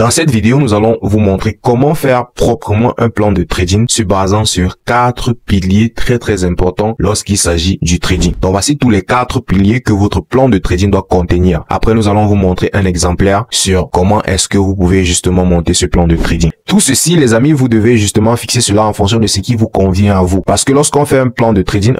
Dans cette vidéo, nous allons vous montrer comment faire proprement un plan de trading se basant sur 4 piliers très importants lorsqu'il s'agit du trading. Donc voici tous les 4 piliers que votre plan de trading doit contenir. Après, nous allons vous montrer un exemplaire sur comment est-ce que vous pouvez justement monter ce plan de trading. Tout ceci, les amis, vous devez justement fixer cela en fonction de ce qui vous convient à vous. Parce que lorsqu'on fait un plan de trading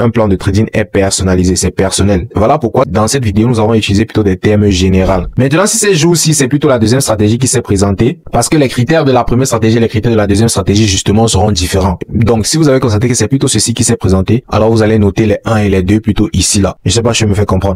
est personnalisé, c'est personnel. Voilà pourquoi dans cette vidéo, nous avons utilisé plutôt des termes généraux. Maintenant, si ces jours-ci, c'est plutôt la deuxième stratégie qui s'est présentée, parce que les critères de la première stratégie et les critères de la deuxième stratégie, justement, seront différents. Donc, si vous avez constaté que c'est plutôt ceci qui s'est présenté, alors vous allez noter les 1 et les 2 plutôt ici, là. Je sais pas si je me fais comprendre.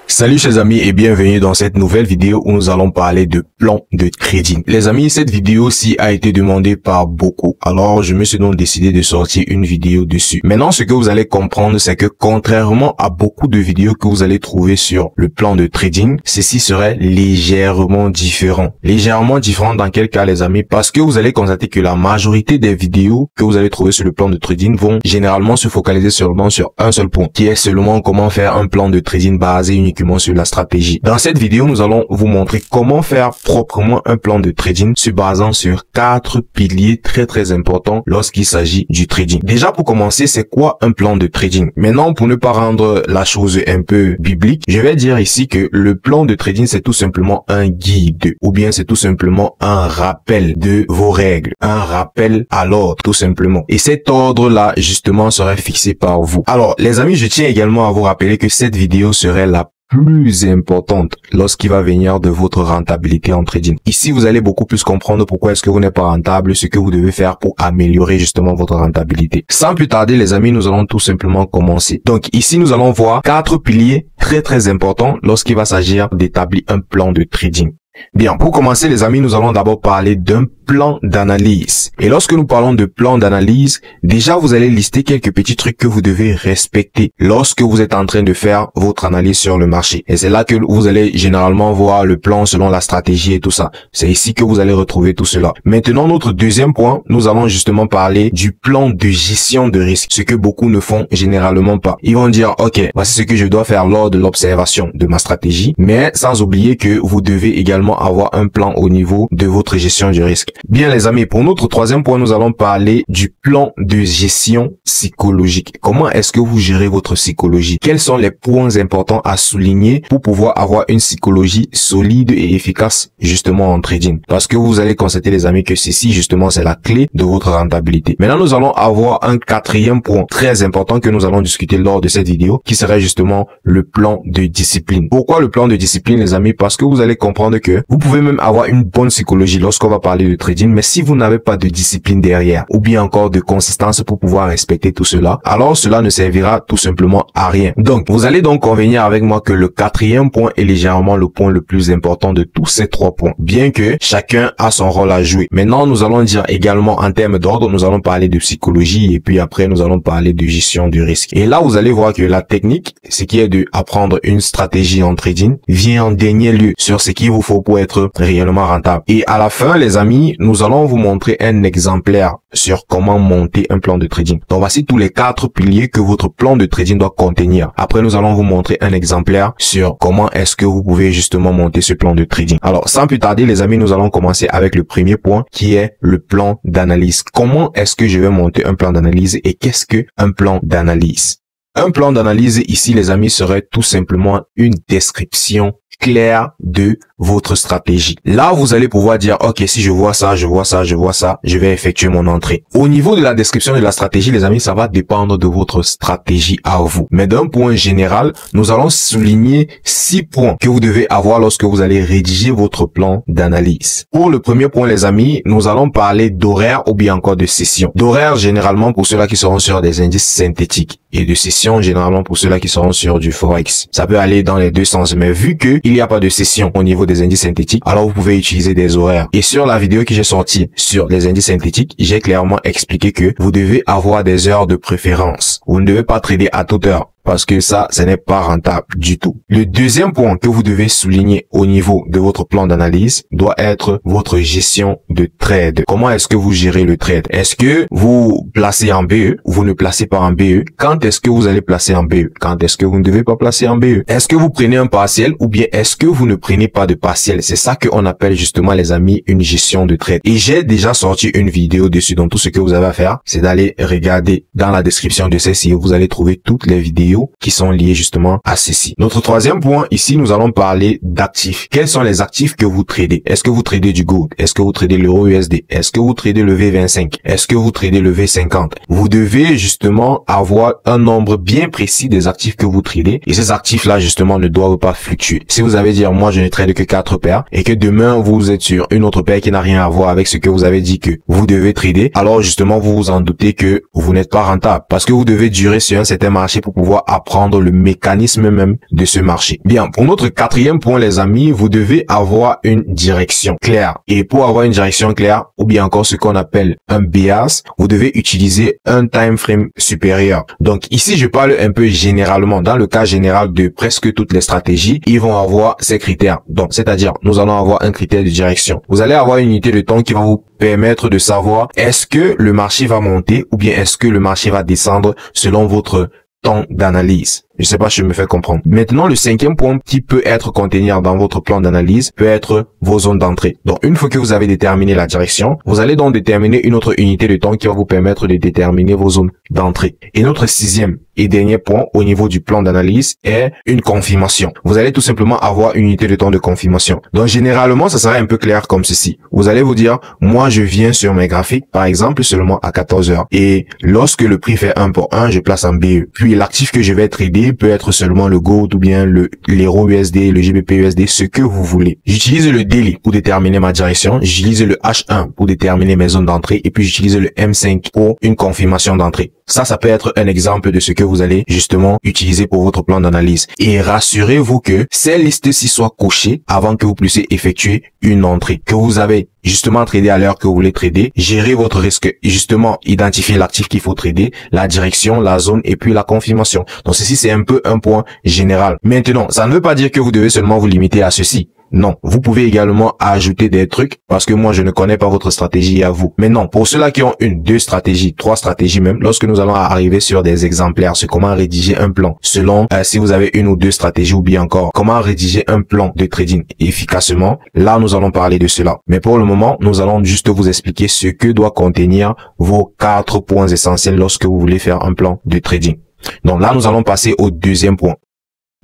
Salut chers amis et bienvenue dans cette nouvelle vidéo où nous allons parler de plan de trading. Les amis, cette vidéo-ci a été demandée par beaucoup. Alors, je me suis donc décidé de sortir une vidéo dessus. Maintenant, ce que vous allez comprendre, c'est que contrairement à beaucoup de vidéos que vous allez trouver sur le plan de trading, ceci serait légèrement différent. Légèrement différent dans quel cas, les amis? Parce que vous allez constater que la majorité des vidéos que vous allez trouver sur le plan de trading vont généralement se focaliser seulement sur un seul point, qui est seulement comment faire un plan de trading basé uniquement sur la stratégie. Dans cette vidéo, nous allons vous montrer comment faire proprement un plan de trading se basant sur 4 piliers très importants lorsqu'il s'agit du trading. Déjà, pour commencer, c'est quoi un plan de trading? Maintenant, pour ne pas rendre la chose un peu biblique, je vais dire ici que le plan de trading, c'est tout simplement un guide, ou bien c'est tout simplement un rappel de vos règles, un rappel à l'ordre, tout simplement. Et cet ordre-là, justement, serait fixé par vous. Alors, les amis, je tiens également à vous rappeler que cette vidéo serait la plus importante lorsqu'il va venir de votre rentabilité en trading. Ici, vous allez beaucoup plus comprendre pourquoi est-ce que vous n'êtes pas rentable, ce que vous devez faire pour améliorer justement votre rentabilité. Sans plus tarder, les amis, nous allons tout simplement commencer. Donc ici, nous allons voir 4 piliers très importants lorsqu'il va s'agir d'établir un plan de trading. Bien, pour commencer, les amis, nous allons d'abord parler d'un plan d'analyse. Et lorsque nous parlons de plan d'analyse, déjà, vous allez lister quelques petits trucs que vous devez respecter lorsque vous êtes en train de faire votre analyse sur le marché. Et c'est là que vous allez généralement voir le plan selon la stratégie et tout ça. C'est ici que vous allez retrouver tout cela. Maintenant, notre deuxième point, nous allons justement parler du plan de gestion de risque. Ce que beaucoup ne font généralement pas. Ils vont dire, OK, voici ce que je dois faire lors de l'observation de ma stratégie. Mais sans oublier que vous devez également avoir un plan au niveau de votre gestion du risque. Bien les amis, pour notre troisième point, nous allons parler du plan de gestion psychologique. Comment est-ce que vous gérez votre psychologie? Quels sont les points importants à souligner pour pouvoir avoir une psychologie solide et efficace justement en trading? Parce que vous allez constater les amis que ceci justement c'est la clé de votre rentabilité. Maintenant nous allons avoir un quatrième point très important que nous allons discuter lors de cette vidéo qui serait justement le plan de discipline. Pourquoi le plan de discipline les amis? Parce que vous allez comprendre que vous pouvez même avoir une bonne psychologie lorsqu'on va parler de trading, mais si vous n'avez pas de discipline derrière, ou bien encore de consistance pour pouvoir respecter tout cela, alors cela ne servira tout simplement à rien. Donc, vous allez donc convenir avec moi que le quatrième point est légèrement le point le plus important de tous ces 3 points, bien que chacun a son rôle à jouer. Maintenant, nous allons dire également en termes d'ordre, nous allons parler de psychologie et puis après, nous allons parler de gestion du risque. Et là, vous allez voir que la technique, ce qui est de apprendre une stratégie en trading, vient en dernier lieu sur ce qu'il vous faut pour être réellement rentable. Et à la fin, les amis, nous allons vous montrer un exemplaire sur comment monter un plan de trading. Donc voici tous les 4 piliers que votre plan de trading doit contenir. Après, nous allons vous montrer un exemplaire sur comment est-ce que vous pouvez justement monter ce plan de trading. Alors, sans plus tarder, les amis, nous allons commencer avec le premier point qui est le plan d'analyse. Comment est-ce que je vais monter un plan d'analyse et qu'est-ce que un plan d'analyse? Un plan d'analyse ici, les amis, serait tout simplement une description claire de votre stratégie. Là, vous allez pouvoir dire, OK, si je vois ça, je vais effectuer mon entrée. Au niveau de la description de la stratégie, les amis, ça va dépendre de votre stratégie à vous. Mais d'un point général, nous allons souligner 6 points que vous devez avoir lorsque vous allez rédiger votre plan d'analyse. Pour le premier point, les amis, nous allons parler d'horaire ou bien encore de session. D'horaire, généralement, pour ceux-là qui seront sur des indices synthétiques et de session, généralement, pour ceux-là qui seront sur du Forex. Ça peut aller dans les deux sens, mais vu que il n'y a pas de session au niveau des indices synthétiques, alors vous pouvez utiliser des horaires. Et sur la vidéo que j'ai sortie sur les indices synthétiques, j'ai clairement expliqué que vous devez avoir des heures de préférence. Vous ne devez pas trader à toute heure. parce que ça, ce n'est pas rentable du tout. Le deuxième point que vous devez souligner au niveau de votre plan d'analyse doit être votre gestion de trade. Comment est-ce que vous gérez le trade? Est-ce que vous placez en BE? Vous ne placez pas en BE? Quand est-ce que vous allez placer en BE? Quand est-ce que vous ne devez pas placer en BE? Est-ce que vous prenez un partiel ou bien est-ce que vous ne prenez pas de partiel? C'est ça qu'on appelle justement, les amis, une gestion de trade. Et j'ai déjà sorti une vidéo dessus. Donc tout ce que vous avez à faire, c'est d'aller regarder dans la description de celle-ci. Vous allez trouver toutes les vidéos qui sont liées justement à ceci. Notre troisième point, ici, nous allons parler d'actifs. Quels sont les actifs que vous tradez? Est-ce que vous tradez du gold? Est-ce que vous tradez l'euro USD? Est-ce que vous tradez le V25? Est-ce que vous tradez le V50? Vous devez justement avoir un nombre bien précis des actifs que vous tradez, et ces actifs-là justement ne doivent pas fluctuer. Si vous avez dit moi je ne trade que 4 paires et que demain vous êtes sur une autre paire qui n'a rien à voir avec ce que vous avez dit que vous devez trader, alors justement vous vous en doutez que vous n'êtes pas rentable, parce que vous devez durer sur un certain marché pour pouvoir apprendre le mécanisme même de ce marché. Bien, pour notre quatrième point les amis, vous devez avoir une direction claire, et pour avoir une direction claire, ou bien encore ce qu'on appelle un bias, vous devez utiliser un time frame supérieur. Donc ici je parle un peu généralement, dans le cas général de presque toutes les stratégies, ils vont avoir ces critères. Donc c'est-à-dire nous allons avoir un critère de direction. Vous allez avoir une unité de temps qui va vous permettre de savoir est-ce que le marché va monter ou bien est-ce que le marché va descendre selon votre temps d'analyse. Je sais pas si je me fais comprendre. Maintenant, le cinquième point qui peut être contenir dans votre plan d'analyse peut être vos zones d'entrée. Donc, une fois que vous avez déterminé la direction, vous allez donc déterminer une autre unité de temps qui va vous permettre de déterminer vos zones d'entrée. Et notre sixième et dernier point au niveau du plan d'analyse est une confirmation. Vous allez tout simplement avoir une unité de temps de confirmation. Donc, généralement, ça sera un peu clair comme ceci. Vous allez vous dire, moi, je viens sur mes graphiques, par exemple, seulement à 14 heures. Et lorsque le prix fait 1 pour 1, je place en BE. Puis, l'actif que je vais trader peut être seulement le gold ou bien l'euro USD, le GBP USD, ce que vous voulez. J'utilise le daily pour déterminer ma direction, j'utilise le H1 pour déterminer mes zones d'entrée et puis j'utilise le M5 pour une confirmation d'entrée. Ça peut être un exemple de ce que vous allez justement utiliser pour votre plan d'analyse. Et rassurez-vous que ces listes-ci soient cochées avant que vous puissiez effectuer une entrée. Que vous avez justement tradé à l'heure que vous voulez trader, gérer votre risque, justement identifier l'actif qu'il faut trader, la direction, la zone et puis la confirmation. Donc ceci c'est un peu un point général. Maintenant, ça ne veut pas dire que vous devez seulement vous limiter à ceci. Non, vous pouvez également ajouter des trucs parce que moi je ne connais pas votre stratégie à vous. Mais non, pour ceux-là qui ont 1, 2 stratégies, 3 stratégies même, lorsque nous allons arriver sur des exemplaires, c'est comment rédiger un plan selon si vous avez 1 ou 2 stratégies ou bien encore comment rédiger un plan de trading efficacement. Là, nous allons parler de cela. Mais pour le moment, nous allons juste vous expliquer ce que doit contenir vos 4 points essentiels lorsque vous voulez faire un plan de trading. Donc là, nous allons passer au deuxième point.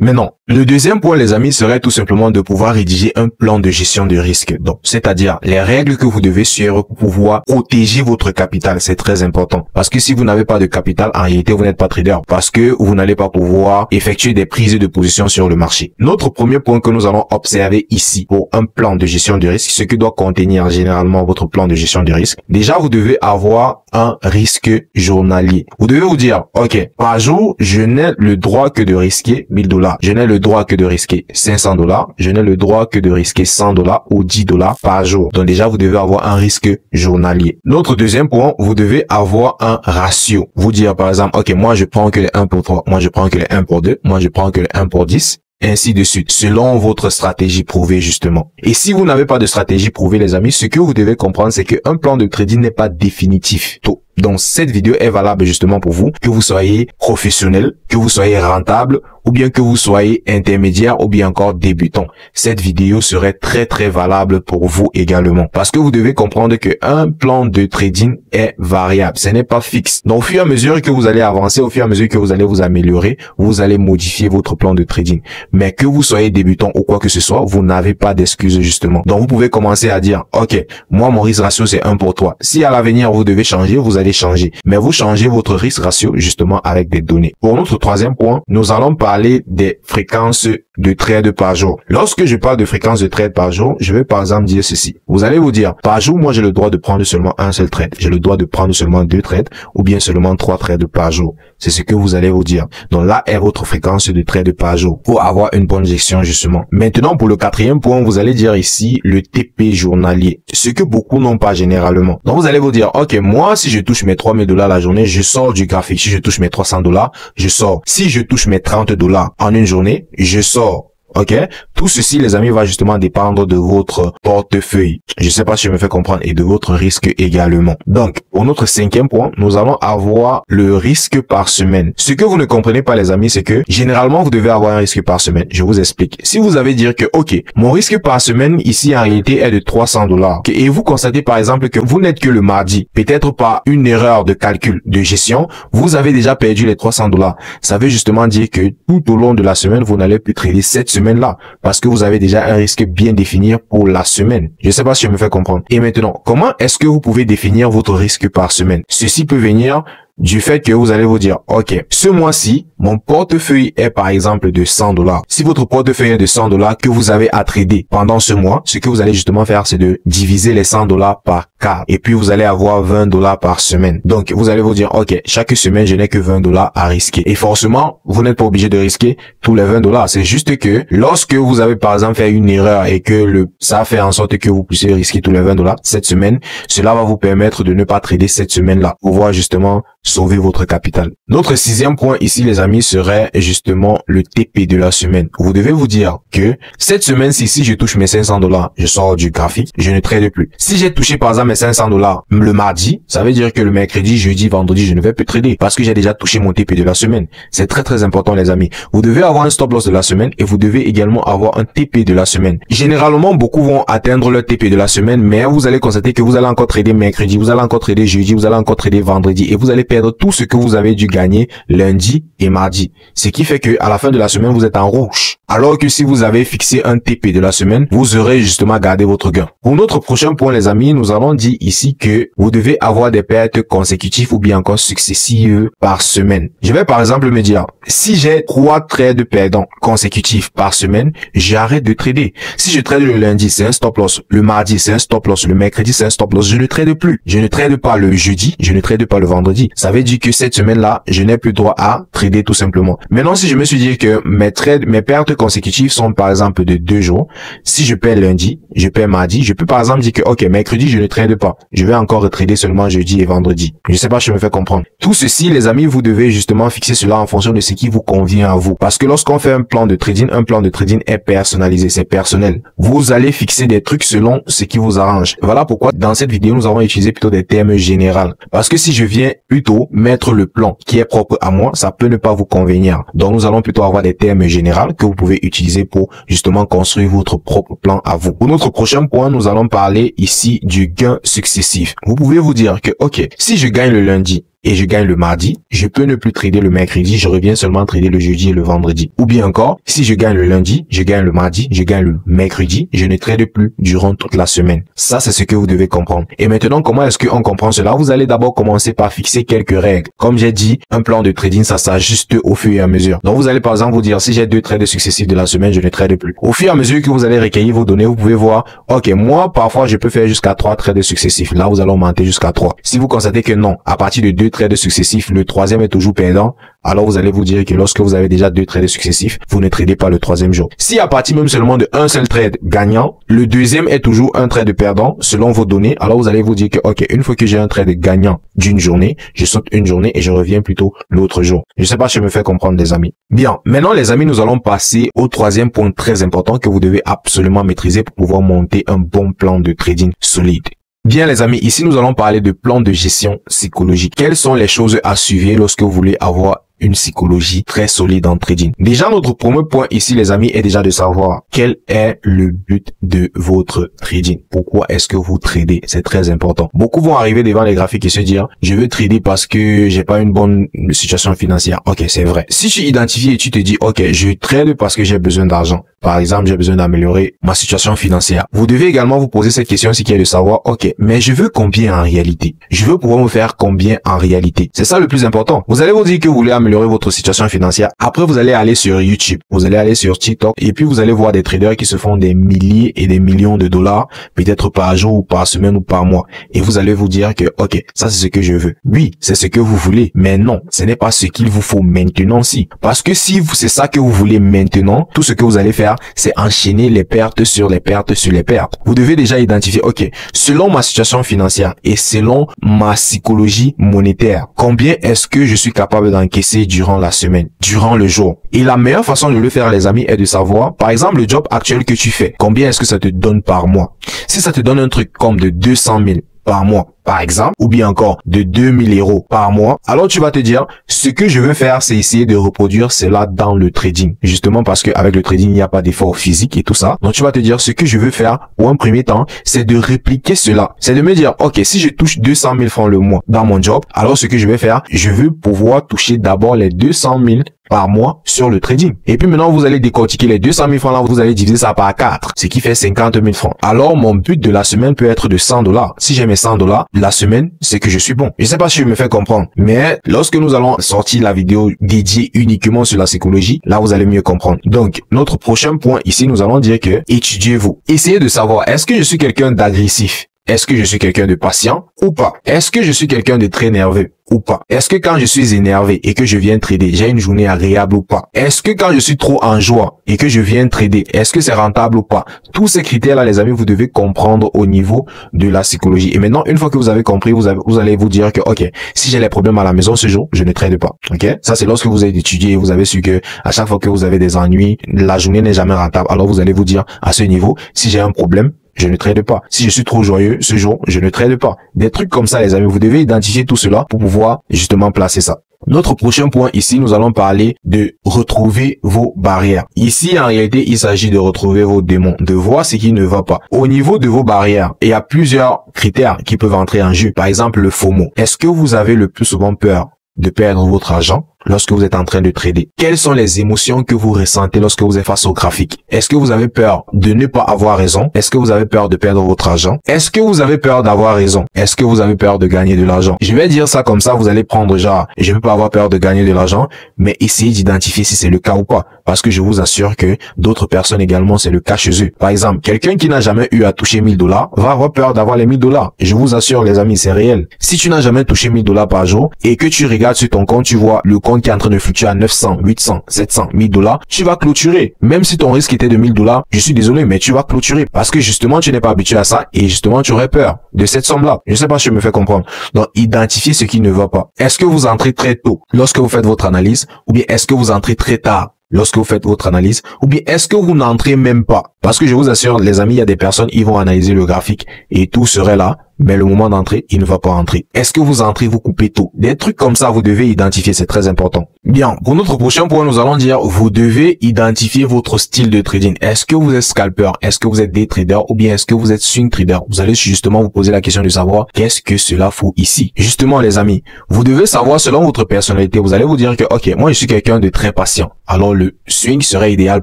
Maintenant, le deuxième point, les amis, serait tout simplement de pouvoir rédiger un plan de gestion de risque. Donc, c'est-à-dire les règles que vous devez suivre pour pouvoir protéger votre capital. C'est très important. Parce que si vous n'avez pas de capital, en réalité, vous n'êtes pas trader. Parce que vous n'allez pas pouvoir effectuer des prises de position sur le marché. Notre premier point que nous allons observer ici pour un plan de gestion de risque, ce que doit contenir généralement votre plan de gestion de risque. Déjà, vous devez avoir un risque journalier. Vous devez vous dire, OK, par jour, je n'ai le droit que de risquer $1000. Je n'ai le droit que de risquer $500. Je n'ai le droit que de risquer $100 ou $10 par jour. Donc déjà, vous devez avoir un risque journalier. Notre deuxième point, vous devez avoir un ratio. Vous dire par exemple, OK, moi je prends que les 1 pour 3, moi je prends que les 1 pour 2, moi je prends que les 1 pour 10. Ainsi de suite, selon votre stratégie prouvée justement. Et si vous n'avez pas de stratégie prouvée, les amis, ce que vous devez comprendre, c'est qu'un plan de trading n'est pas définitif. Donc cette vidéo est valable justement pour vous, que vous soyez professionnel, que vous soyez rentable, ou bien que vous soyez intermédiaire, ou bien encore débutant. Cette vidéo serait très très valable pour vous également. Parce que vous devez comprendre qu'un plan de trading est variable, ce n'est pas fixe. Donc au fur et à mesure que vous allez avancer, au fur et à mesure que vous allez vous améliorer, vous allez modifier votre plan de trading. Mais que vous soyez débutant ou quoi que ce soit, vous n'avez pas d'excuses justement. Donc vous pouvez commencer à dire, OK, moi mon risque ratio c'est 1 pour 3. Si à l'avenir vous devez changer, vous allez changer. Mais vous changez votre risque ratio justement avec des données. Pour notre troisième point, nous allons parler parler des fréquences de trades par jour. Lorsque je parle de fréquence de trade par jour, je vais par exemple dire ceci. Vous allez vous dire, par jour, moi j'ai le droit de prendre seulement un seul trade. J'ai le droit de prendre seulement 2 trades ou bien seulement 3 trades par jour. C'est ce que vous allez vous dire. Donc là est votre fréquence de trade par jour pour avoir une bonne gestion justement. Maintenant, pour le 4e point, vous allez dire ici le TP journalier. Ce que beaucoup n'ont pas généralement. Donc vous allez vous dire, ok, moi si je touche mes 3000 $ la journée, je sors du graphique. Si je touche mes 300 $, je sors. Si je touche mes 30 $ en une journée, je sors. Ok, tout ceci, les amis, va justement dépendre de votre portefeuille. Je sais pas si je me fais comprendre, et de votre risque également. Donc, pour notre 5e point, nous allons avoir le risque par semaine. Ce que vous ne comprenez pas, les amis, c'est que généralement, vous devez avoir un risque par semaine. Je vous explique. Si vous avez dire que, ok, mon risque par semaine ici en réalité est de 300 $, et vous constatez par exemple que vous n'êtes que le mardi, peut-être par une erreur de calcul de gestion, vous avez déjà perdu les 300 $. Ça veut justement dire que tout au long de la semaine, vous n'allez plus trader cette semaine-là, parce que vous avez déjà un risque bien défini pour la semaine. Je ne sais pas si je me fais comprendre. Et maintenant, comment est-ce que vous pouvez définir votre risque par semaine? Ceci peut venir du fait que vous allez vous dire, ok, ce mois-ci, mon portefeuille est par exemple de 100 $. Si votre portefeuille est de 100 $ que vous avez à trader pendant ce mois, ce que vous allez justement faire, c'est de diviser les 100 $ par 4. Et puis, vous allez avoir 20 $ par semaine. Donc, vous allez vous dire, ok, chaque semaine, je n'ai que 20 $ à risquer. Et forcément, vous n'êtes pas obligé de risquer tous les 20 $. C'est juste que lorsque vous avez par exemple fait une erreur et que ça fait en sorte que vous puissiez risquer tous les 20 $ cette semaine, cela va vous permettre de ne pas trader cette semaine-là. Pour pouvoir justement sauver votre capital. Notre 6e point ici, les amis, serait justement le TP de la semaine. Vous devez vous dire que cette semaine-ci, si je touche mes 500 $, je sors du graphique, je ne trade plus. Si j'ai touché par exemple mes 500 $ le mardi, ça veut dire que le mercredi, jeudi, vendredi, je ne vais plus trader parce que j'ai déjà touché mon TP de la semaine. C'est très très important, les amis. Vous devez avoir un stop loss de la semaine et vous devez également avoir un TP de la semaine. Généralement, beaucoup vont atteindre le TP de la semaine, mais vous allez constater que vous allez encore trader mercredi, vous allez encore trader jeudi, vous allez encore trader vendredi et vous allez perdre tout ce que vous avez dû gagner lundi et mardi. Ce qui fait que à la fin de la semaine, vous êtes en rouge. Alors que si vous avez fixé un TP de la semaine, vous aurez justement gardé votre gain. Pour notre prochain point, les amis, nous allons dire ici que vous devez avoir des pertes consécutives ou bien encore successives par semaine. Je vais par exemple me dire, si j'ai 3 trades perdants consécutifs par semaine, j'arrête de trader. Si je trade le lundi, c'est un stop loss. Le mardi, c'est un stop loss. Le mercredi, c'est un stop loss. Je ne trade plus. Je ne trade pas le jeudi. Je ne trade pas le vendredi. Ça veut dire que cette semaine-là, je n'ai plus droit à trader tout simplement. Maintenant, si je me suis dit que mes pertes consécutives sont par exemple de 2 jours, si je perds lundi, je perds mardi, je peux par exemple dire que ok, mercredi, je ne trade pas. Je vais encore trader seulement jeudi et vendredi. Je sais pas si je me fais comprendre. Tout ceci, les amis, vous devez justement fixer cela en fonction de ce qui vous convient à vous. Parce que lorsqu'on fait un plan de trading est personnalisé, c'est personnel. Vous allez fixer des trucs selon ce qui vous arrange. Voilà pourquoi dans cette vidéo, nous avons utilisé plutôt des termes généraux. Parce que si je viens plutôt mettre le plan qui est propre à moi, ça peut ne pas vous convenir. Donc, nous allons plutôt avoir des termes généraux que vous pouvez utiliser pour justement construire votre propre plan à vous. Pour notre prochain point, nous allons parler ici du gain successif. Vous pouvez vous dire que, ok, si je gagne le lundi, et je gagne le mardi, je peux ne plus trader le mercredi, je reviens seulement trader le jeudi et le vendredi. Ou bien encore, si je gagne le lundi, je gagne le mardi, je gagne le mercredi, je ne trade plus durant toute la semaine. Ça, c'est ce que vous devez comprendre. Et maintenant, comment est-ce qu'on comprend cela? Vous allez d'abord commencer par fixer quelques règles. Comme j'ai dit, un plan de trading, ça s'ajuste au fur et à mesure. Donc, vous allez par exemple vous dire, si j'ai 2 trades successifs de la semaine, je ne trade plus. Au fur et à mesure que vous allez recueillir vos données, vous pouvez voir, ok, moi, parfois, je peux faire jusqu'à 3 trades successifs. Là, vous allez augmenter jusqu'à 3. Si vous constatez que non, à partir de 2 trades successifs, le 3e est toujours perdant, alors vous allez vous dire que lorsque vous avez déjà 2 trades successifs, vous ne tradez pas le 3e jour. Si à partir même seulement de un seul trade gagnant, le 2e est toujours un trade perdant selon vos données, alors vous allez vous dire que ok, une fois que j'ai un trade gagnant d'une journée, je saute une journée et je reviens plutôt l'autre jour. Je sais pas si je me fais comprendre, les amis. Bien, maintenant les amis, nous allons passer au 3e point très important que vous devez absolument maîtriser pour pouvoir monter un bon plan de trading solide. Bien les amis, ici nous allons parler de plan de gestion psychologique. Quelles sont les choses à suivre lorsque vous voulez avoir une psychologie très solide en trading? Déjà, notre premier point ici, les amis, est déjà de savoir quel est le but de votre trading. Pourquoi est-ce que vous tradez? C'est très important. Beaucoup vont arriver devant les graphiques et se dire, je veux trader parce que j'ai pas une bonne situation financière. Ok, c'est vrai. Si tu identifies et tu te dis, ok, je trade parce que j'ai besoin d'argent. Par exemple, j'ai besoin d'améliorer ma situation financière. Vous devez également vous poser cette question, ce qui est de savoir, ok, mais je veux combien en réalité? Je veux pouvoir me faire combien en réalité? C'est ça le plus important. Vous allez vous dire que vous voulez améliorer votre situation financière. Après, vous allez aller sur YouTube, vous allez aller sur TikTok, et puis vous allez voir des traders qui se font des milliers et des millions de dollars, peut-être par jour ou par semaine ou par mois. Et vous allez vous dire que, ok, ça c'est ce que je veux. Oui, c'est ce que vous voulez, mais non, ce n'est pas ce qu'il vous faut maintenant si. Parce que si c'est ça que vous voulez maintenant, tout ce que vous allez faire, c'est enchaîner les pertes sur les pertes sur les pertes. Vous devez déjà identifier, ok, selon ma situation financière et selon ma psychologie monétaire, combien est-ce que je suis capable d'encaisser durant la semaine, durant le jour. Et la meilleure façon de le faire, les amis, est de savoir, par exemple, le job actuel que tu fais, combien est-ce que ça te donne par mois. Si ça te donne un truc comme de 200 000 par mois, par exemple, ou bien encore de 2000 € par mois, alors tu vas te dire, ce que je veux faire, c'est essayer de reproduire cela dans le trading. Justement parce qu'avec le trading, il n'y a pas d'effort physique et tout ça. Donc tu vas te dire, ce que je veux faire, pour un premier temps, c'est de répliquer cela. C'est de me dire, ok, si je touche 200 000 francs le mois dans mon job, alors ce que je vais faire, je veux pouvoir toucher d'abord les 200 000 par mois sur le trading. Et puis maintenant, vous allez décortiquer les 200 000 francs là, vous allez diviser ça par 4, ce qui fait 50 000 francs. Alors, mon but de la semaine peut être de 100 $. Si j'ai mes 100 $, la semaine, c'est que je suis bon. Je sais pas si je me fais comprendre, mais lorsque nous allons sortir la vidéo dédiée uniquement sur la psychologie, là, vous allez mieux comprendre. Donc, notre prochain point ici, nous allons dire que étudiez-vous. Essayez de savoir, est-ce que je suis quelqu'un d'agressif? Est-ce que je suis quelqu'un de patient ou pas? Est-ce que je suis quelqu'un de très nerveux ou pas? Est-ce que quand je suis énervé et que je viens trader, j'ai une journée agréable ou pas? Est-ce que quand je suis trop en joie et que je viens trader, est-ce que c'est rentable ou pas? Tous ces critères-là, les amis, vous devez comprendre au niveau de la psychologie. Et maintenant, une fois que vous avez compris, vous allez vous dire que, ok, si j'ai les problèmes à la maison ce jour, je ne trade pas. Ok? Ça, c'est lorsque vous avez étudié, vous avez su que à chaque fois que vous avez des ennuis, la journée n'est jamais rentable. Alors, vous allez vous dire, à ce niveau, si j'ai un problème, je ne trade pas. Si je suis trop joyeux ce jour, je ne trade pas. Des trucs comme ça, les amis, vous devez identifier tout cela pour pouvoir justement placer ça. Notre prochain point ici, nous allons parler de retrouver vos barrières. Ici, en réalité, il s'agit de retrouver vos démons, de voir ce qui ne va pas. Au niveau de vos barrières, il y a plusieurs critères qui peuvent entrer en jeu. Par exemple, le FOMO. Est-ce que vous avez le plus souvent peur de perdre votre argent lorsque vous êtes en train de trader? Quelles sont les émotions que vous ressentez lorsque vous êtes face au graphique? Est-ce que vous avez peur de ne pas avoir raison? Est-ce que vous avez peur de perdre votre argent? Est-ce que vous avez peur d'avoir raison? Est-ce que vous avez peur de gagner de l'argent? Je vais dire ça comme ça, vous allez prendre genre, je ne peux pas avoir peur de gagner de l'argent, mais essayez d'identifier si c'est le cas ou pas. Parce que je vous assure que d'autres personnes également, c'est le cas chez eux. Par exemple, quelqu'un qui n'a jamais eu à toucher 1000 $ va avoir peur d'avoir les 1000 $. Je vous assure, les amis, c'est réel. Si tu n'as jamais touché 1000 $ par jour et que tu regardes sur ton compte, tu vois le compte qui est en train de fluctuer à 900, 800, 700, 1000 $, tu vas clôturer. Même si ton risque était de 1000 $, je suis désolé, mais tu vas clôturer parce que justement, tu n'es pas habitué à ça et justement, tu aurais peur de cette somme-là. Je sais pas si je me fais comprendre. Donc, identifiez ce qui ne va pas. Est-ce que vous entrez très tôt lorsque vous faites votre analyse ou bien est-ce que vous entrez très tard lorsque vous faites votre analyse, ou bien est-ce que vous n'entrez même pas? Parce que je vous assure, les amis, il y a des personnes, ils vont analyser le graphique et tout serait là, mais le moment d'entrer, il ne va pas entrer. Est-ce que vous entrez, vous coupez tôt? Des trucs comme ça, vous devez identifier, c'est très important. Bien, pour notre prochain point, nous allons dire, vous devez identifier votre style de trading. Est-ce que vous êtes scalper? Est-ce que vous êtes day trader? Ou bien est-ce que vous êtes swing trader? Vous allez justement vous poser la question de savoir, qu'est-ce que cela faut ici? Justement, les amis, vous devez savoir selon votre personnalité. Vous allez vous dire que, ok, moi, je suis quelqu'un de très patient. Alors, le swing serait idéal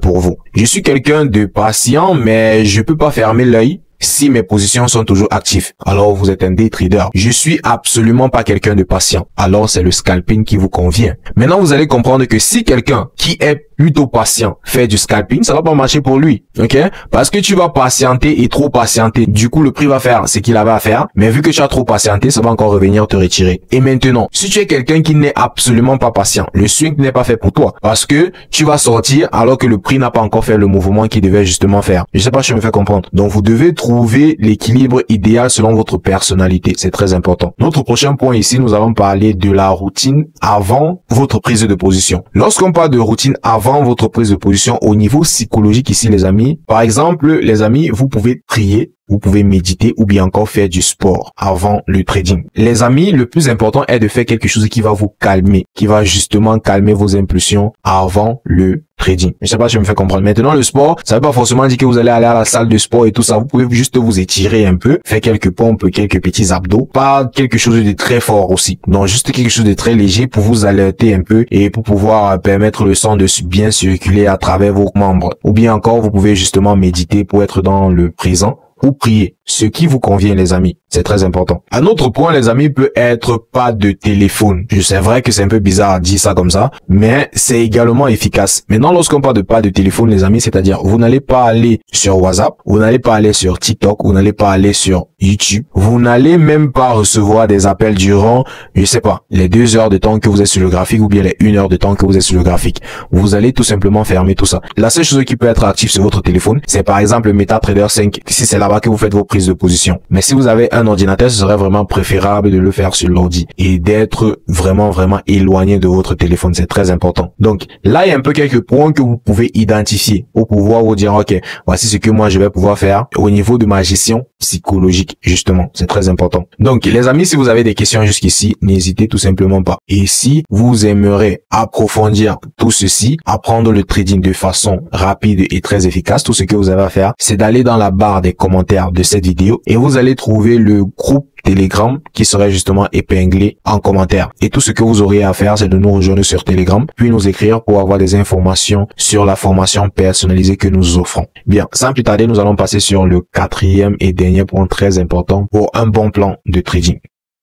pour vous. Je suis quelqu'un de patient, mais je peux pas fermer l'œil si mes positions sont toujours actives. Alors vous êtes un day trader. Je suis absolument pas quelqu'un de patient. Alors c'est le scalping qui vous convient. Maintenant vous allez comprendre que si quelqu'un qui est plutôt patient fait du scalping, ça va pas marcher pour lui. Ok? Parce que tu vas patienter et trop patienter. Du coup le prix va faire ce qu'il avait à faire. Mais vu que tu as trop patienté, ça va encore revenir te retirer. Et maintenant, si tu es quelqu'un qui n'est absolument pas patient, le swing n'est pas fait pour toi. Parce que tu vas sortir alors que le prix n'a pas encore fait le mouvement qu'il devait justement faire. Je sais pas si je me fais comprendre. Donc vous devez trouver l'équilibre idéal selon votre personnalité. C'est très important. Notre prochain point ici, nous allons parler de la routine avant votre prise de position. Lorsqu'on parle de routine avant votre prise de position au niveau psychologique ici, les amis, par exemple, les amis, vous pouvez prier vous pouvez méditer ou bien encore faire du sport avant le trading. Les amis, le plus important est de faire quelque chose qui va vous calmer, qui va justement calmer vos impulsions avant le trading. Je sais pas si je me fais comprendre. Maintenant, le sport, ça veut pas forcément dire que vous allez aller à la salle de sport et tout ça. Vous pouvez juste vous étirer un peu, faire quelques pompes, quelques petits abdos, pas quelque chose de très fort aussi. Donc, juste quelque chose de très léger pour vous alerter un peu et pour pouvoir permettre le sang de bien circuler à travers vos membres. Ou bien encore, vous pouvez justement méditer pour être dans le présent ou prier, ce qui vous convient les amis, c'est très important. Un autre point les amis peut être pas de téléphone. Je sais vrai que c'est un peu bizarre à dire ça comme ça, mais c'est également efficace. Maintenant lorsqu'on parle de pas de téléphone les amis, c'est-à-dire vous n'allez pas aller sur WhatsApp, vous n'allez pas aller sur TikTok, vous n'allez pas aller sur YouTube, vous n'allez même pas recevoir des appels durant, je sais pas, les 2 heures de temps que vous êtes sur le graphique ou bien les 1 heure de temps que vous êtes sur le graphique. Vous allez tout simplement fermer tout ça. La seule chose qui peut être active sur votre téléphone, c'est par exemple le MetaTrader 5, si c'est là-bas que vous faites vos prises de position. Mais si vous avez un ordinateur, ce serait vraiment préférable de le faire sur l'ordi et d'être vraiment éloigné de votre téléphone. C'est très important. Donc là, il y a un peu quelques points que vous pouvez identifier pour pouvoir vous dire, ok, voici ce que moi je vais pouvoir faire au niveau de ma gestion psychologique, justement. C'est très important. Donc les amis, si vous avez des questions jusqu'ici, n'hésitez tout simplement pas. Et si vous aimeriez approfondir tout ceci, apprendre le trading de façon rapide et très efficace, tout ce que vous avez à faire, c'est d'aller dans la barre des commentaires de cette vidéo et vous allez trouver le groupe Telegram qui serait justement épinglé en commentaire. Et tout ce que vous aurez à faire, c'est de nous rejoindre sur Telegram, puis nous écrire pour avoir des informations sur la formation personnalisée que nous offrons. Bien, sans plus tarder, nous allons passer sur le 4e et dernier point très important pour un bon plan de trading.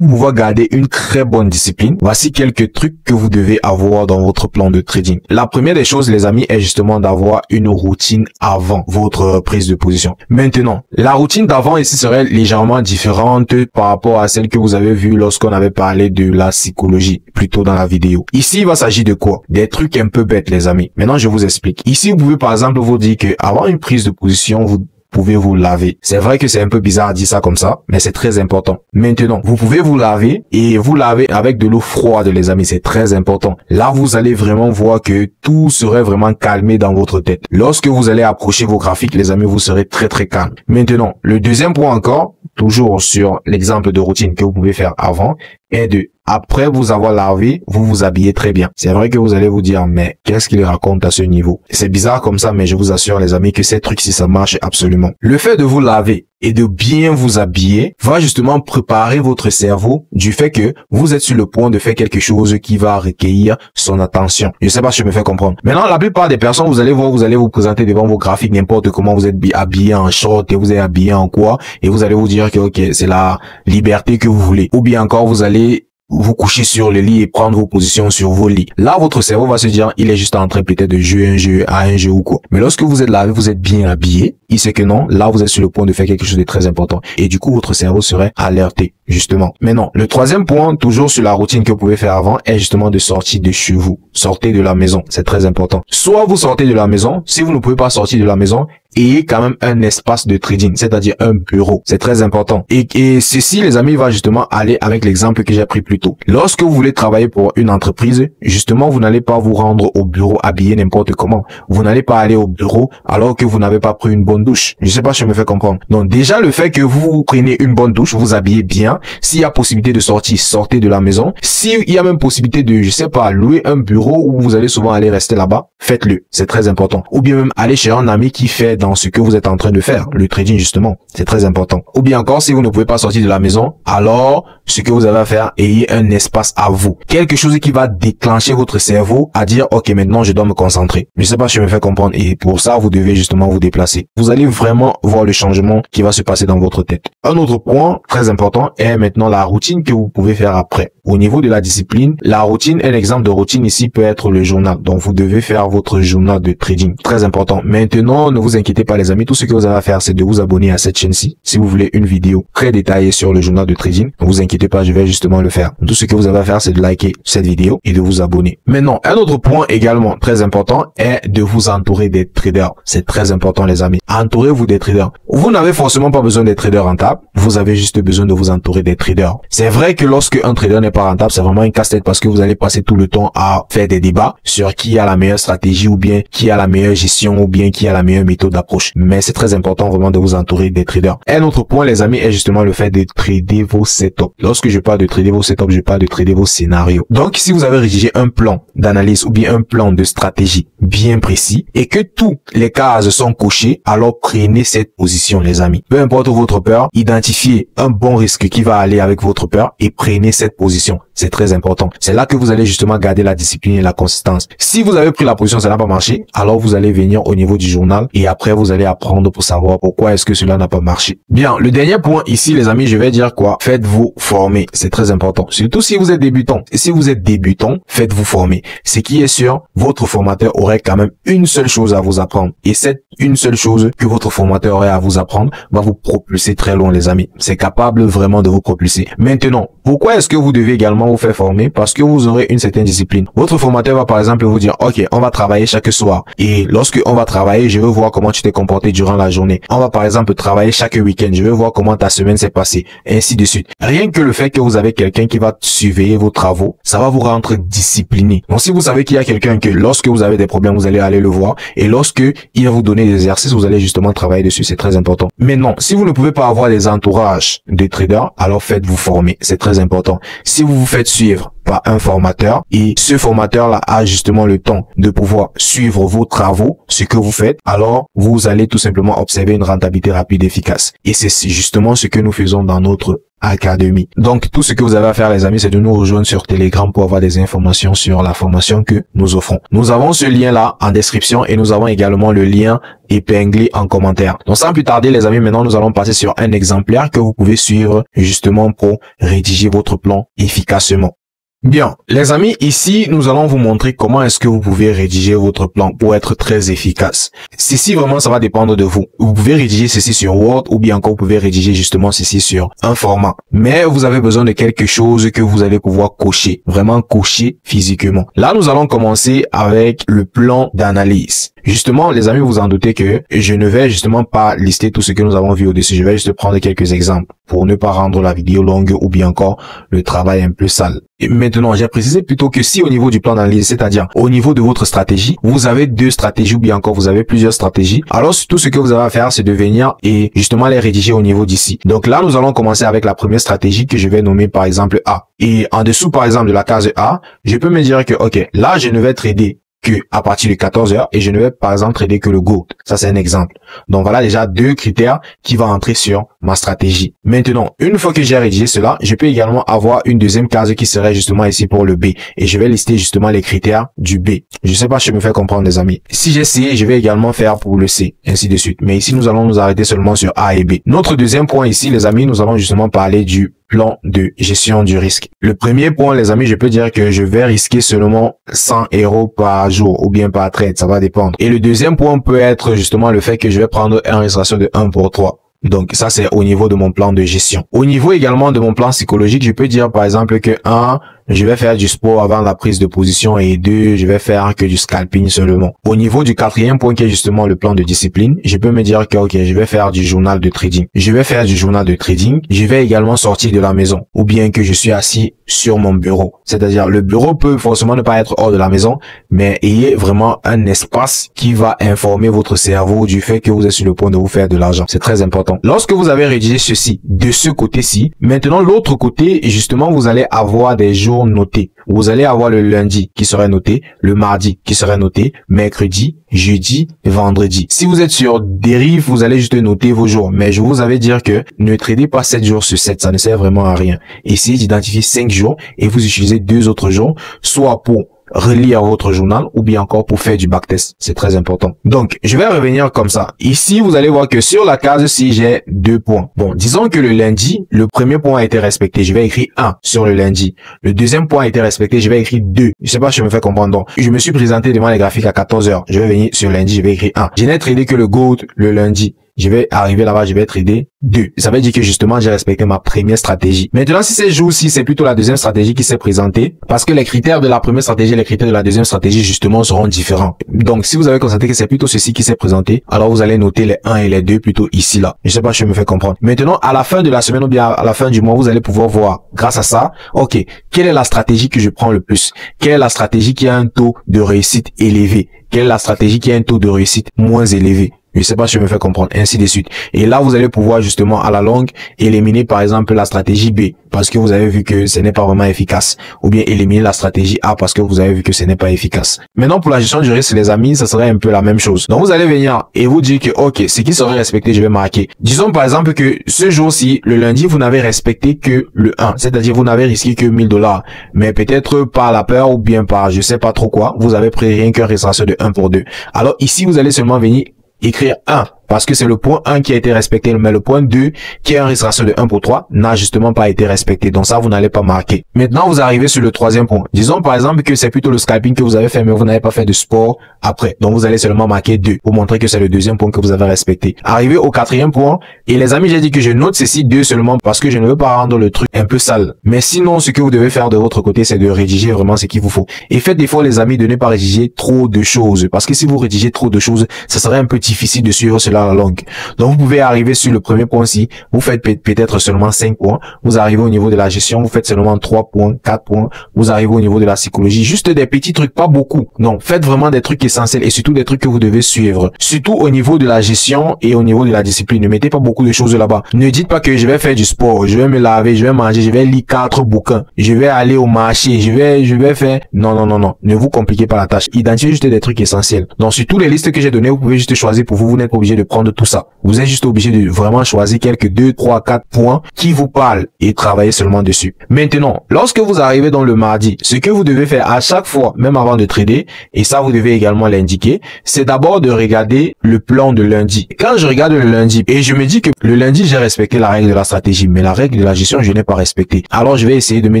Pour pouvoir garder une très bonne discipline, voici quelques trucs que vous devez avoir dans votre plan de trading. La première des choses, les amis, est justement d'avoir une routine avant votre prise de position. Maintenant, la routine d'avant ici serait légèrement différente par rapport à celle que vous avez vue lorsqu'on avait parlé de la psychologie, plutôt dans la vidéo. Ici, il va s'agir de quoi? Des trucs un peu bêtes, les amis. Maintenant, je vous explique. Ici, vous pouvez par exemple vous dire que avant une prise de position, vous pouvez vous laver. C'est vrai que c'est un peu bizarre de dire ça comme ça, mais c'est très important. Maintenant, vous pouvez vous laver et vous laver avec de l'eau froide, les amis. C'est très important. Là, vous allez vraiment voir que tout serait vraiment calmé dans votre tête. Lorsque vous allez approcher vos graphiques, les amis, vous serez très calme. Maintenant, le deuxième point encore, toujours sur l'exemple de routine que vous pouvez faire avant, est de, après vous avoir lavé, vous vous habillez très bien. C'est vrai que vous allez vous dire, mais qu'est-ce qu'il raconte à ce niveau? C'est bizarre comme ça, mais je vous assure les amis que ces trucs-ci, ça marche absolument. Le fait de vous laver et de bien vous habiller va justement préparer votre cerveau du fait que vous êtes sur le point de faire quelque chose qui va recueillir son attention. Je sais pas si je me fais comprendre. Maintenant, la plupart des personnes, vous allez voir, vous allez vous présenter devant vos graphiques n'importe comment, vous êtes habillé en short et vous êtes habillé en quoi, et vous allez vous dire que ok, c'est la liberté que vous voulez. Ou bien encore, vous allez vous coucher sur le lit et prendre vos positions sur vos lits. Là, votre cerveau va se dire, il est juste en train peut-être de jouer un jeu ou quoi. Mais lorsque vous êtes là, vous êtes bien habillé, il sait que non, là, vous êtes sur le point de faire quelque chose de très important. Et du coup, votre cerveau serait alerté, justement. Mais non, le troisième point, toujours sur la routine que vous pouvez faire avant, est justement de sortir de chez vous. Sortez de la maison, c'est très important. Soit vous sortez de la maison, si vous ne pouvez pas sortir de la maison, ayez quand même un espace de trading, c'est-à-dire un bureau. C'est très important. Et ceci, les amis, va justement aller avec l'exemple que j'ai pris plus tôt. Lorsque vous voulez travailler pour une entreprise, justement, vous n'allez pas vous rendre au bureau habillé n'importe comment. Vous n'allez pas aller au bureau alors que vous n'avez pas pris une bonne douche. Je sais pas si je me fais comprendre. Donc déjà, le fait que vous preniez une bonne douche, vous habillez bien. S'il y a possibilité de sortir, sortez de la maison. S'il y a même possibilité de, je sais pas, louer un bureau où vous allez souvent aller rester là-bas, faites-le. C'est très important. Ou bien même aller chez un ami qui fait dans ce que vous êtes en train de faire, le trading justement, c'est très important. Ou bien encore, si vous ne pouvez pas sortir de la maison, alors ce que vous avez à faire, ayez un espace à vous. Quelque chose qui va déclencher votre cerveau à dire, ok, maintenant je dois me concentrer. Je sais pas si je me fais comprendre. Et pour ça, vous devez justement vous déplacer. Vous allez vraiment voir le changement qui va se passer dans votre tête. Un autre point très important est maintenant la routine que vous pouvez faire après. Au niveau de la discipline, la routine, un exemple de routine ici peut être le journal. Donc vous devez faire votre journal de trading. Très important. Maintenant, ne vous inquiétez pas les amis, tout ce que vous avez à faire, c'est de vous abonner à cette chaîne-ci. Si vous voulez une vidéo très détaillée sur le journal de trading, ne vous inquiétez pas, je vais justement le faire. Tout ce que vous avez à faire, c'est de liker cette vidéo et de vous abonner. Maintenant, un autre point également très important est de vous entourer des traders. C'est très important les amis. entourez-vous des traders. Vous n'avez forcément pas besoin des traders rentables. Vous avez juste besoin de vous entourer des traders. C'est vrai que lorsque un trader n'est pas rentable, c'est vraiment un casse-tête parce que vous allez passer tout le temps à faire des débats sur qui a la meilleure stratégie ou bien qui a la meilleure gestion ou bien qui a la meilleure méthode d'approche. Mais c'est très important vraiment de vous entourer des traders. Un autre point, les amis, est justement le fait de trader vos setups. Lorsque je parle de trader vos setups, je parle de trader vos scénarios. Donc, si vous avez rédigé un plan d'analyse ou bien un plan de stratégie bien précis et que tous les cases sont cochées, alors prenez cette position, les amis. Peu importe votre peur, identifiez un bon risque qui va aller avec votre peur et prenez cette position. C'est très important. C'est là que vous allez justement garder la discipline et la consistance. Si vous avez pris la position, ça n'a pas marché, alors vous allez venir au niveau du journal et après vous allez apprendre pour savoir pourquoi est-ce que cela n'a pas marché. Bien, le dernier point ici, les amis, je vais dire quoi? Faites-vous former. C'est très important. Surtout si vous êtes débutant. Et si vous êtes débutant, faites-vous former. Ce qui est sûr, votre formateur aurait quand même une seule chose à vous apprendre. Et cette une seule chose que votre formateur aurait à vous apprendre va vous propulser très loin, les amis. C'est capable vraiment de vous propulser. Maintenant, pourquoi est-ce que vous devez également vous faire former? Parce que vous aurez une certaine discipline. Votre formateur va par exemple vous dire, ok, on va travailler chaque soir. Et lorsque on va travailler, je veux voir comment tu t'es comporté durant la journée. On va par exemple travailler chaque week-end. Je veux voir comment ta semaine s'est passée. Ainsi de suite. Rien que le fait que vous avez quelqu'un qui va surveiller vos travaux, ça va vous rendre discipliné. Donc si vous savez qu'il y a quelqu'un que lorsque vous avez des problèmes, vous allez aller le voir. Et lorsque il va vous donner des exercices, vous allez justement travailler dessus. C'est très important. Mais non, si vous ne pouvez pas avoir des entourages de traders, alors faites-vous former. C'est très important. Si vous vous faites suivre par un formateur et ce formateur-là a justement le temps de pouvoir suivre vos travaux, ce que vous faites, alors vous allez tout simplement observer une rentabilité rapide et efficace. Et c'est justement ce que nous faisons dans notre académie. Donc, tout ce que vous avez à faire, les amis, c'est de nous rejoindre sur Telegram pour avoir des informations sur la formation que nous offrons. Nous avons ce lien-là en description et nous avons également le lien épinglé en commentaire. Donc, sans plus tarder, les amis, maintenant, nous allons passer sur un exemplaire que vous pouvez suivre justement pour rédiger votre plan efficacement. Bien, les amis, ici, nous allons vous montrer comment est-ce que vous pouvez rédiger votre plan pour être très efficace. Ceci, vraiment, ça va dépendre de vous. Vous pouvez rédiger ceci sur Word ou bien encore vous pouvez rédiger justement ceci sur un format. Mais vous avez besoin de quelque chose que vous allez pouvoir cocher, vraiment cocher physiquement. Là, nous allons commencer avec le plan d'analyse. Justement, les amis, vous en doutez que je ne vais justement pas lister tout ce que nous avons vu au-dessus. Je vais juste prendre quelques exemples pour ne pas rendre la vidéo longue ou bien encore le travail un peu sale. Et maintenant, j'ai précisé plutôt que si au niveau du plan d'analyse, c'est-à-dire au niveau de votre stratégie, vous avez deux stratégies ou bien encore vous avez plusieurs stratégies, alors tout ce que vous avez à faire, c'est de venir et justement les rédiger au niveau d'ici. Donc là, nous allons commencer avec la première stratégie que je vais nommer par exemple A. Et en dessous, par exemple, de la case A, je peux me dire que, ok, là, je ne vais trader que à partir de 14 heures et je ne vais par exemple trader que le gold. Ça, c'est un exemple. Donc voilà déjà deux critères qui vont entrer sur ma stratégie. Maintenant, une fois que j'ai rédigé cela, je peux également avoir une deuxième case qui serait justement ici pour le B. Et je vais lister justement les critères du B. Je sais pas si je me fais comprendre, les amis. Si j'ai C, je vais également faire pour le C, ainsi de suite. Mais ici, nous allons nous arrêter seulement sur A et B. Notre deuxième point ici, les amis, nous allons justement parler du plan de gestion du risque. Le premier point, les amis, je peux dire que je vais risquer seulement 100 € par jour ou bien par trade, ça va dépendre. Et le deuxième point peut être justement le fait que je vais prendre un risque ratio de 1 pour 3. Donc ça, c'est au niveau de mon plan de gestion. Au niveau également de mon plan psychologique, je peux dire par exemple que 1, je vais faire du sport avant la prise de position et 2, je vais faire que du scalping seulement. Au niveau du quatrième point qui est justement le plan de discipline, je peux me dire que ok, je vais faire du journal de trading. Je vais faire du journal de trading. Je vais également sortir de la maison ou bien que je suis assis sur mon bureau. C'est-à-dire le bureau peut forcément ne pas être hors de la maison, mais ayez vraiment un espace qui va informer votre cerveau du fait que vous êtes sur le point de vous faire de l'argent. C'est très important. Lorsque vous avez rédigé ceci de ce côté-ci, maintenant l'autre côté, justement, vous allez avoir des jours notés. Vous allez avoir le lundi qui serait noté, le mardi qui serait noté, mercredi, jeudi, vendredi. Si vous êtes sur dérive, vous allez juste noter vos jours. Mais je vous avais dire que ne tradez pas 7 jours sur 7, ça ne sert vraiment à rien. Essayez d'identifier 5 jours et vous utilisez 2 autres jours, soit pour relire votre journal ou bien encore pour faire du backtest. C'est très important. Donc, je vais revenir comme ça. Ici, vous allez voir que sur la case-ci, j'ai 2 points. Bon, disons que le lundi, le premier point a été respecté. Je vais écrire 1 sur le lundi. Le deuxième point a été respecté. Je vais écrire 2. Je sais pas si je me fais comprendre. Donc, je me suis présenté devant les graphiques à 14 heures. Je vais venir sur lundi, je vais écrire 1. Je n'ai tradé que le gold le lundi. je vais arriver là-bas, je vais trader 2. Ça veut dire que justement, j'ai respecté ma première stratégie. Maintenant, si ces jours-ci, c'est plutôt la deuxième stratégie qui s'est présentée, parce que les critères de la première stratégie et les critères de la deuxième stratégie, justement, seront différents. Donc, si vous avez constaté que c'est plutôt ceci qui s'est présenté, alors vous allez noter les 1 et les 2 plutôt ici, là. Je sais pas si je me fais comprendre. Maintenant, à la fin de la semaine ou bien à la fin du mois, vous allez pouvoir voir, grâce à ça, ok, quelle est la stratégie que je prends le plus? Quelle est la stratégie qui a un taux de réussite élevé? Quelle est la stratégie qui a un taux de réussite moins élevé? Je sais pas si je me fais comprendre, ainsi de suite. Et là, vous allez pouvoir justement à la longue éliminer par exemple la stratégie B parce que vous avez vu que ce n'est pas vraiment efficace, ou bien éliminer la stratégie A parce que vous avez vu que ce n'est pas efficace. Maintenant, pour la gestion du risque, les amis, ça serait un peu la même chose. Donc, vous allez venir et vous dire que ok, ce qui serait respecté, je vais marquer. Disons par exemple que ce jour-ci, le lundi, vous n'avez respecté que le 1, c'est-à-dire vous n'avez risqué que 1000 $, mais peut-être par la peur ou bien par je sais pas trop quoi, vous avez pris rien qu'un risque ratio de 1 pour 2. Alors ici, vous allez seulement venir écrire 1 parce que c'est le point 1 qui a été respecté, mais le point 2 qui est un risque ratio de 1 pour 3 n'a justement pas été respecté. Donc ça, vous n'allez pas marquer. Maintenant, vous arrivez sur le troisième point. Disons par exemple que c'est plutôt le scalping que vous avez fait, mais vous n'avez pas fait de sport après. Donc vous allez seulement marquer 2 pour montrer que c'est le deuxième point que vous avez respecté. Arrivé au quatrième point, et les amis, j'ai dit que je note ceci 2 seulement parce que je ne veux pas rendre le truc un peu sale. Mais sinon, ce que vous devez faire de votre côté, c'est de rédiger vraiment ce qu'il vous faut. Et faites des fois, les amis, de ne pas rédiger trop de choses. Parce que si vous rédigez trop de choses, ça serait un peu difficile de suivre cela à la longue. Donc, vous pouvez arriver sur le premier point-ci. Vous faites peut-être seulement 5 points. Vous arrivez au niveau de la gestion. Vous faites seulement 3 points, 4 points. Vous arrivez au niveau de la psychologie. Juste des petits trucs, pas beaucoup. Non, faites vraiment des trucs essentiels et surtout des trucs que vous devez suivre. Surtout au niveau de la gestion et au niveau de la discipline. Ne mettez pas beaucoup de choses là-bas. Ne dites pas que je vais faire du sport, je vais me laver, je vais manger, je vais lire 4 bouquins, je vais aller au marché, je vais faire... Non, non, non, non. Ne vous compliquez pas la tâche. Identifiez juste des trucs essentiels. Donc, sur toutes les listes que j'ai données, vous pouvez juste choisir pour vous. Vous n'êtes pas obligé de prendre tout ça. Vous êtes juste obligé de vraiment choisir quelques 2, 3, 4 points qui vous parlent et travailler seulement dessus. Maintenant, lorsque vous arrivez dans le mardi, ce que vous devez faire à chaque fois, même avant de trader, et ça vous devez également l'indiquer, c'est d'abord de regarder le plan de lundi. Quand je regarde le lundi et je me dis que le lundi, j'ai respecté la règle de la stratégie, mais la règle de la gestion, je n'ai pas respecté. Alors, je vais essayer de me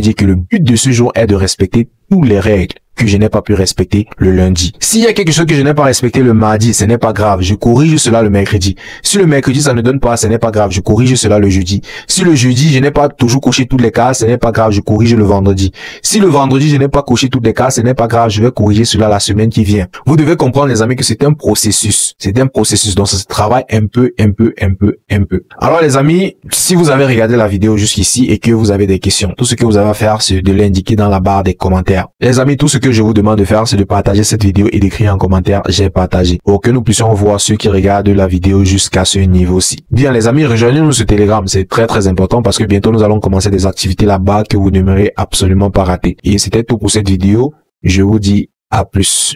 dire que le but de ce jour est de respecter toutes les règles que je n'ai pas pu respecter le lundi. S'il y a quelque chose que je n'ai pas respecté le mardi, ce n'est pas grave, je corrige cela le mercredi. Si le mercredi ça ne donne pas, ce n'est pas grave, je corrige cela le jeudi. Si le jeudi je n'ai pas toujours coché toutes les cases, ce n'est pas grave, je corrige le vendredi. Si le vendredi je n'ai pas coché toutes les cases, ce n'est pas grave, je vais corriger cela la semaine qui vient. Vous devez comprendre les amis que c'est un processus. C'est un processus, donc ça se travaille un peu. Alors les amis, si vous avez regardé la vidéo jusqu'ici et que vous avez des questions, tout ce que vous avez à faire c'est de l'indiquer dans la barre des commentaires. Les amis, tout ce que je vous demande de faire, c'est de partager cette vidéo et d'écrire en commentaire « J'ai partagé » pour que nous puissions voir ceux qui regardent la vidéo jusqu'à ce niveau-ci. Bien les amis, rejoignez-nous sur Telegram, c'est très important parce que bientôt nous allons commencer des activités là-bas que vous n'aimerez absolument pas rater. Et c'était tout pour cette vidéo, je vous dis à plus.